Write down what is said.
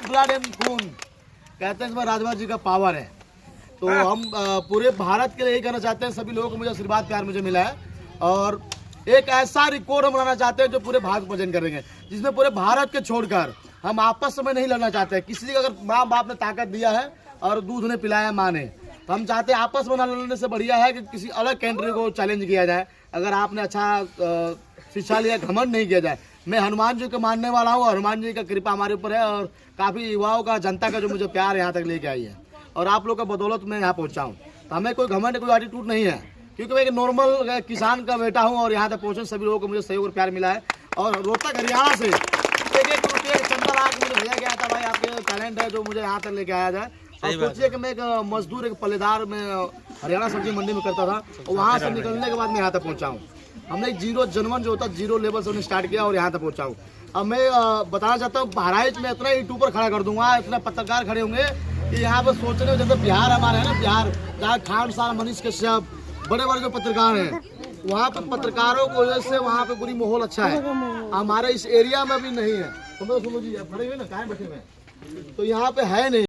Blood and खून, कहते हैं इसमें राजभर जी का पावर है। तो हम पूरे भारत के लिए यही कहना चाहते हैं, सभी लोगों को मुझे आशीर्वाद प्यार मुझे मिला है और एक ऐसा रिकॉर्ड हम बनाना चाहते हैं जो पूरे भारत को वजन करेंगे, जिसमें पूरे भारत के छोड़कर हम आपस में नहीं लड़ना चाहते हैं। किसी को अगर माँ बाप ने ताकत दिया है और दूध ने पिलाया माँ ने, तो हम चाहते हैं आपस में न लड़ने से बढ़िया है कि किसी अलग कंट्री को चैलेंज किया जाए। अगर आपने अच्छा शिक्षा लिया, घमंड नहीं किया जाए। मैं हनुमान जी को मानने वाला हूँ और हनुमान जी का कृपा हमारे ऊपर है और काफ़ी युवाओं का, जनता का जो मुझे प्यार यहाँ तक लेके आई है और आप लोग का बदौलत मैं यहाँ पहुँचा हूँ। तो हमें कोई घमंड, कोई एटीट्यूड नहीं है, क्योंकि मैं एक नॉर्मल किसान का बेटा हूँ और यहाँ तक पहुँचे सभी लोगों को मुझे सहयोग और प्यार मिला है। और रोहतक हरियाणा से एक रुपये 15 लाख मुझे भेजा गया था, भाई आपके टैलेंट है जो मुझे यहाँ तक लेके आया जाए। और सोचिए कि मैं एक मजदूर, एक पल्लेदार में हरियाणा सब्जी मंडी में करता था और वहाँ से निकलने के बाद मैं यहाँ तक पहुँचा हूँ। हमने जीरो जनवन जो होता है, जीरो लेवल से उन्हें स्टार्ट किया और यहाँ तक पहुँचा हूँ। अब मैं बताना चाहता हूँ, बहराइच में इतना यूट्यूबर खड़ा कर दूंगा, इतना पत्रकार खड़े होंगे कि यहाँ पर सोच रहे हो जैसे बिहार हमारे है ना, बिहार जहाँ खान साहब, मनीष कश्यप, बड़े बड़े जो पत्रकार हैं, वहाँ पर पत्रकारों की वजह से वहाँ पे पूरी माहौल अच्छा है। हमारे इस एरिया में भी नहीं है। तो सुनो जी, खड़े हुए ना, कहाँ बैठे हुए, तो यहाँ पे है नहीं।